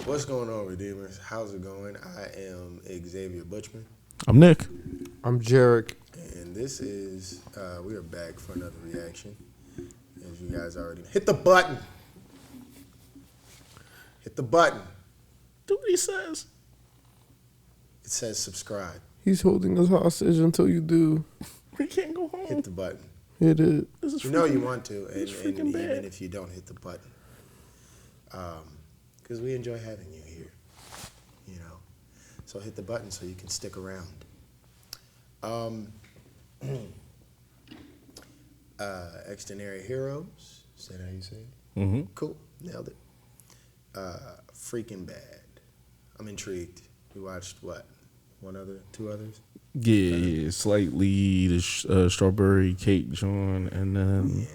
What's going on, Redeemers? How's it going? I am Xavier Butchman. I'm Nick. I'm Jarek. And this is, we are back for another reaction. As you guys already hit the button. Hit the button. Do what he says. It says subscribe. He's holding us hostage until you do. We can't go home. Hit the button. It is. This is You know you freaking- want to, and freaking bad. even if you don't hit the button. Because we enjoy having you here. You know. So hit the button so you can stick around. Xdinary Heroes. Is that how you say it? Mm-hmm. Cool. Nailed it. Freaking bad. I'm intrigued. We watched what? Two others? Yeah. Slightly the strawberry cake joint, and then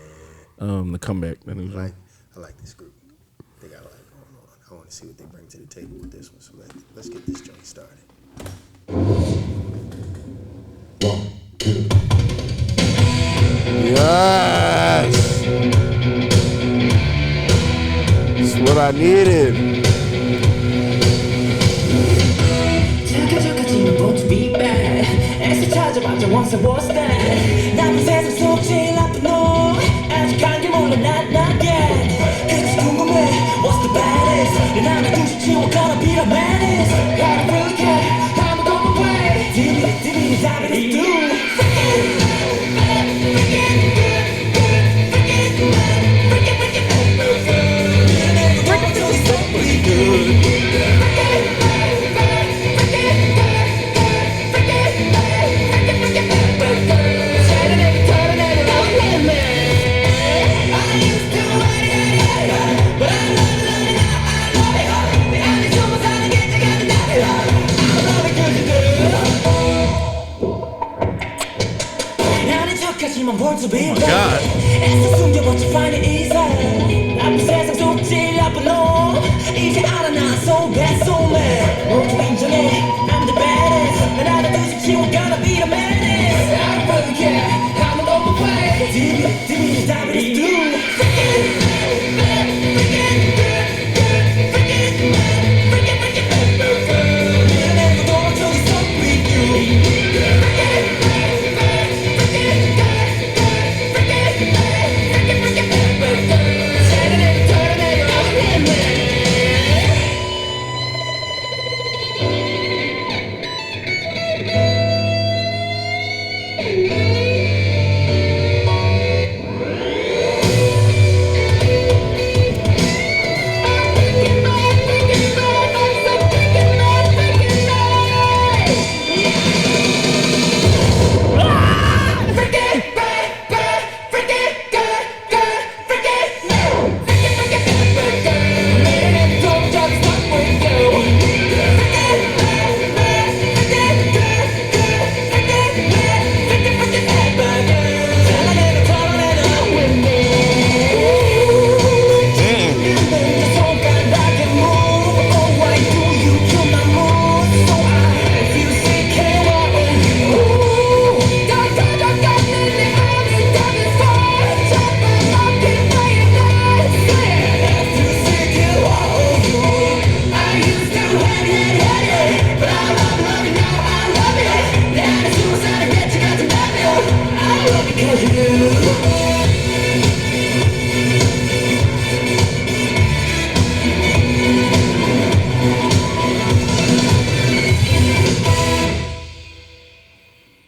the comeback. The new joint. I like this group. They got a lot going on. I want to see what they bring to the table with this one. So let's get this joint started. 1, 2. Yes. It's what I needed. Once I was there, 남은 세상 속 제일 나쁜 놈 아직 감기 몰라 not yet 그치 궁금해 what's the baddest 내 남의 두시 지워 gonna be the maddest I don't really care I'm on my way 디비디 다비디 do Oh my God. 애써 숨겨봤자 find it easy 나쁜 세상 속 제일 나쁜 놈 이제 알아 나 so bad so mad 모두 인정해 I'm the baddest 난 하나 둘씩 치워 gonna be the maddest I don't really care I'm on my way 디비디 다비디 do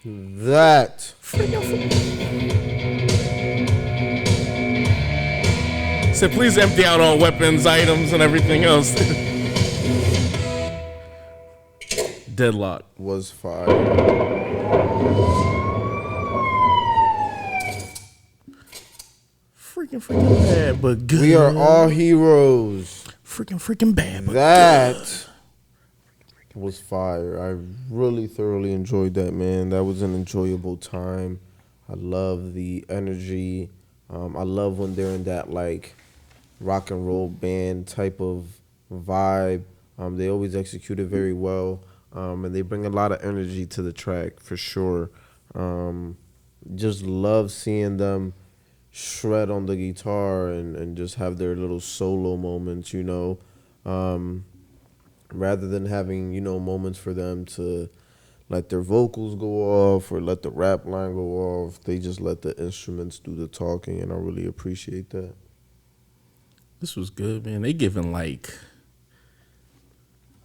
That. Said please empty out all weapons, items, and everything else. Deadlock. Was fire. Freaking bad, but good. We are all heroes. freaking bad, but That was fire. I really thoroughly enjoyed that, man. That was an enjoyable time. I love the energy. I love when they're in that like rock and roll band type of vibe. They always execute it very well, and they bring a lot of energy to the track for sure. Just love seeing them shred on the guitar and just have their little solo moments, you know. rather than having, you know, moments for them to let their vocals go off or let the rap line go off. They just let the instruments do the talking, and I really appreciate that. This was good, man. They giving like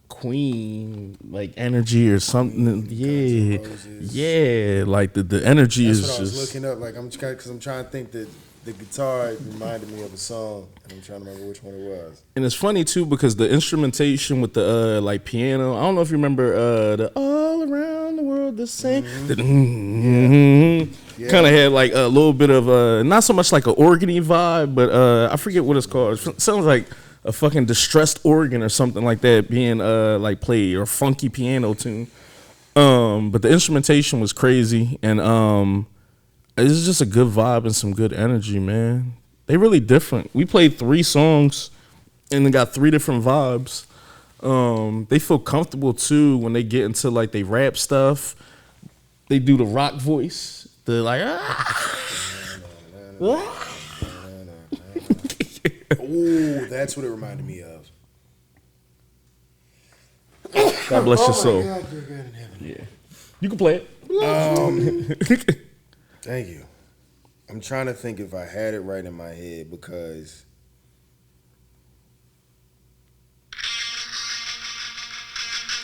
Queen like energy or something. Yeah, yeah. Like the energy That's is what I was just. looking up. Like I'm trying because I'm trying to think that the guitar reminded me of a song, and I'm trying to remember which one it was. And it's funny too because the instrumentation with the like piano. I don't know if you remember the all around the world the same. Kind of had like a little bit of not so much like an organy vibe, but I forget what it's called. It sounds like a fucking distressed organ or something like that being like played, or funky piano tune. But the instrumentation was crazy, and it was just a good vibe and some good energy, man. They really different. We played 3 songs and they got 3 different vibes. They feel comfortable too when they get into like they rap stuff. They do the rock voice. They're like, Ooh, that's what it reminded me of. God bless your soul. God, you're good in heaven. Yeah, you can play it. Thank you. I'm trying to think if I had it right in my head because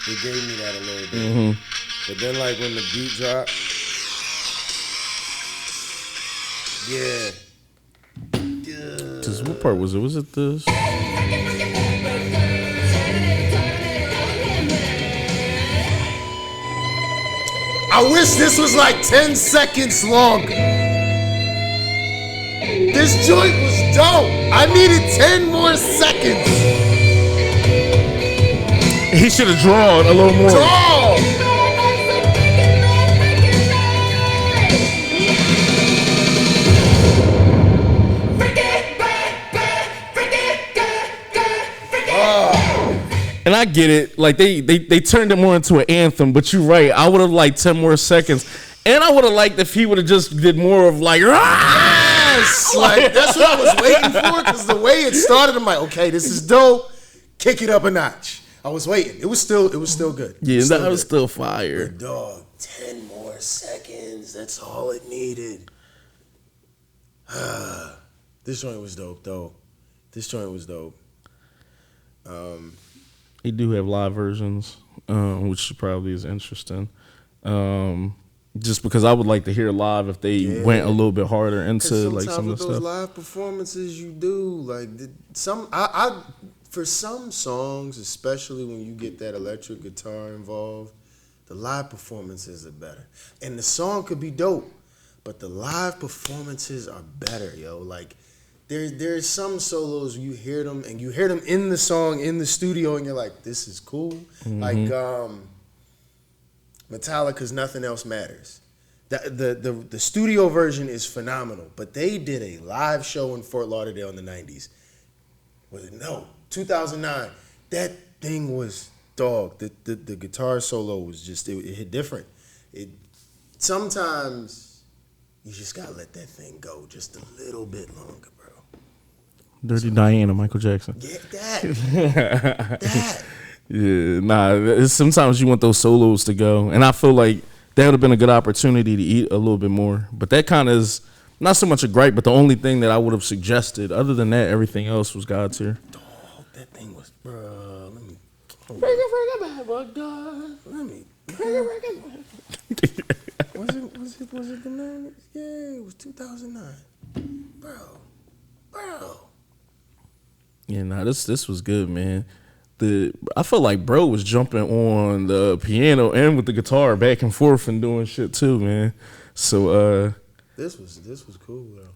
it gave me that a little bit. But then, like when the beat dropped, yeah. Cause what part was it? Was it this? I wish this was like 10 seconds longer. This joint was dope. I needed 10 more seconds. He should have drawn a little more. Dog. And I get it. Like they turned it more into an anthem, but you're right. I would have liked 10 more seconds. And I would have liked if he would have just did more of like, Yes, like that's what I was waiting for. Because the way it started, I'm like, okay, this is dope. Kick it up a notch. I was waiting. It was still good. yeah, that was good. still fire. But dog, 10 more seconds. That's all it needed. This joint was dope, though. This joint was dope. They do have live versions, which probably is interesting. Just because I would like to hear live if they went a little bit harder into like some of the those stuff. live performances you do, like I for some songs, especially when you get that electric guitar involved, the live performances are better. And the song could be dope, but the live performances are better, yo. Like there's some solos you hear them and you hear them in the song in the studio and you're like, this is cool. Like Metallica's Nothing Else Matters. The studio version is phenomenal, but they did a live show in Fort Lauderdale in the 90s. Was it? No, 2009. That thing was dog. The guitar solo was just, it hit different. Sometimes you just gotta let that thing go just a little bit longer, bro. Dirty Diana, Michael Jackson. Yeah, that. Yeah, nah. Sometimes you want those solos to go, and I feel like that would have been a good opportunity to eat a little bit more. But that kind of is not so much a gripe, but the only thing that I would have suggested. Other than that, everything else was God tier. Dog, that thing was, bro. Let me. Was it the 90s? Yeah, it was 2009. Bro. Yeah, nah, this was good, man. I felt like bro was jumping on the piano and with the guitar back and forth and doing shit too, man. So this was cool though.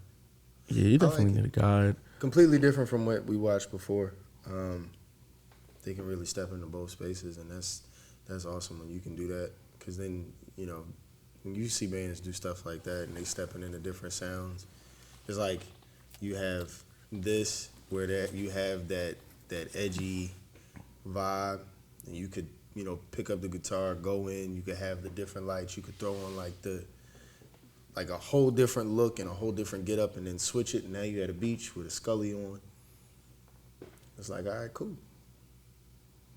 Yeah, you definitely need a guide. Completely different from what we watched before. They can really step into both spaces, and that's awesome when you can do that. Because then, you know, when you see bands do stuff like that and they stepping into different sounds, it's like you have this where you have that edgy vibe, and you could, you know, pick up the guitar, go in, you could have the different lights, you could throw on like a whole different look and a whole different get up and then switch it, and now you're at a beach with a Scully on. It's like, all right, cool.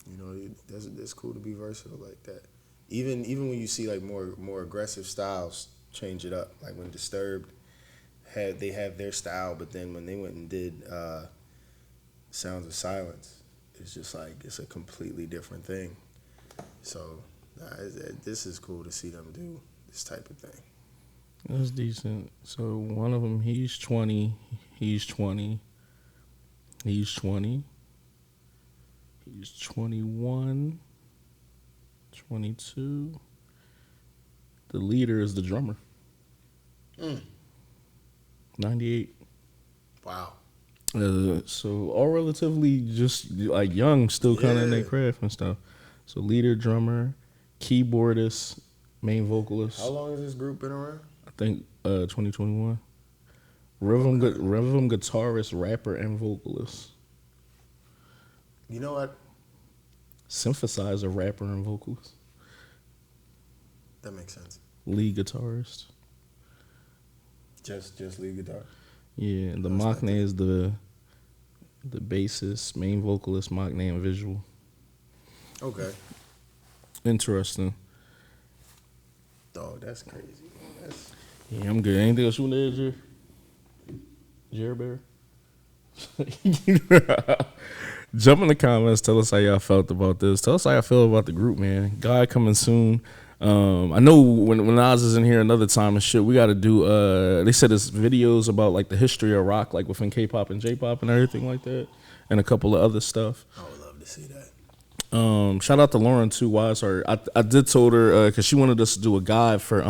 You know, that's cool to be versatile like that. Even when you see like more aggressive styles, change it up. Like when Disturbed they have their style, but then when they went and did Sounds of Silence, it's just like it's a completely different thing. So this is cool to see them do this type of thing. That's decent. So one of them, he's 20, he's 20, he's 20, he's 21, 22. The leader is the drummer. 98. Wow. So all relatively just like young, still kind of in their craft and stuff. So leader, drummer, keyboardist, main vocalist. How long has this group been around? I think 2021. Rhythm guitarist, rapper, and vocalist. You know what? Synthesizer, rapper, and vocalist. That makes sense. Lead guitarist. Just lead guitar. Yeah, and the Machne is the bassist, main vocalist, Machne, and visual. Okay. Interesting. Dog, that's crazy. Yeah, I'm good. Anything else you want to add, Jerry Bear? Jump in the comments. Tell us how y'all felt about this. Tell us how y'all feel about the group, man. Guy coming soon. I know when Nas is in here another time and shit, we got to do. They said it's videos about like the history of rock, like within K-pop and J-pop and everything like that, and a couple of other stuff. I would love to see that. Shout out to Lauren too. Why? Sorry, I did told her because she wanted us to do a guide for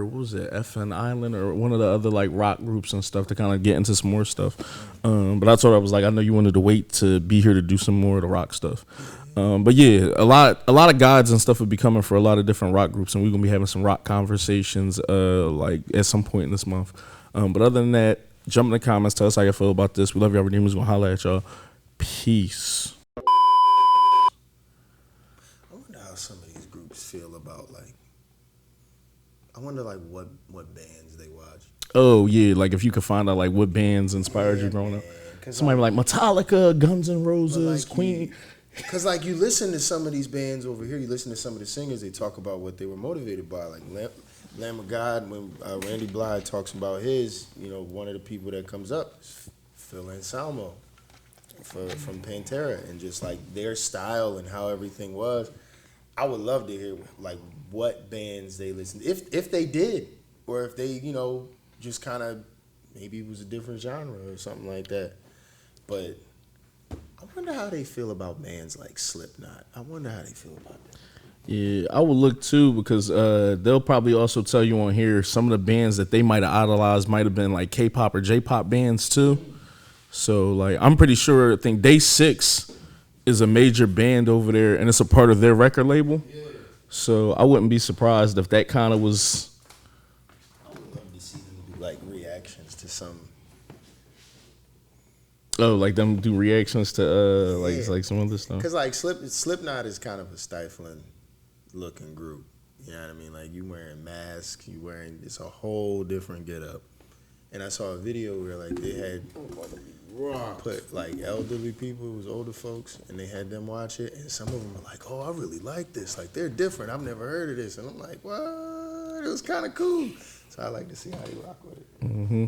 what was it, FN Island or one of the other like rock groups and stuff to kind of get into some more stuff. But I told her, I was like, I know you wanted to wait to be here to do some more of the rock stuff. But yeah, a lot of guides and stuff will be coming for a lot of different rock groups, and we're gonna be having some rock conversations like at some point in this month. But other than that, jump in the comments, tell us how you feel about this. We love y'all. Redeemers gonna holler at y'all. Peace. I wonder how some of these groups feel about like. I wonder like what bands they watch. Oh yeah, like if you could find out like what bands inspired you growing up. Somebody like Metallica, Guns N' Roses, like Queen. Because like you listen to some of these bands over here, you listen to some of the singers, they talk about what they were motivated by. Like Lamb of God, when Randy Blythe talks about his, you know, one of the people that comes up is Phil Anselmo from Pantera, and just like their style and how everything was. I would love to hear like what bands they listened to, if they did, or if they, you know, just kind of maybe it was a different genre or something like that. But I wonder how they feel about bands like Slipknot. I wonder how they feel about that. Yeah, I would look too because they'll probably also tell you on here some of the bands that they might have idolized might have been like K-pop or J-pop bands too. So like I'm pretty sure I think Day 6 is a major band over there and it's a part of their record label. Yeah. So I wouldn't be surprised if that kind of was. I would love to see them do like reactions to some. Oh, like them do reactions to like some other stuff. Cause like Slipknot is kind of a stifling looking group. You know what I mean? Like you wearing masks, it's a whole different get up. And I saw a video where like they had put like elderly people, it was older folks, and they had them watch it, and some of them were like, "Oh, I really like this. Like they're different. I've never heard of this." And I'm like, "What?" It was kind of cool. So I like to see how they rock with it. Mm-hmm.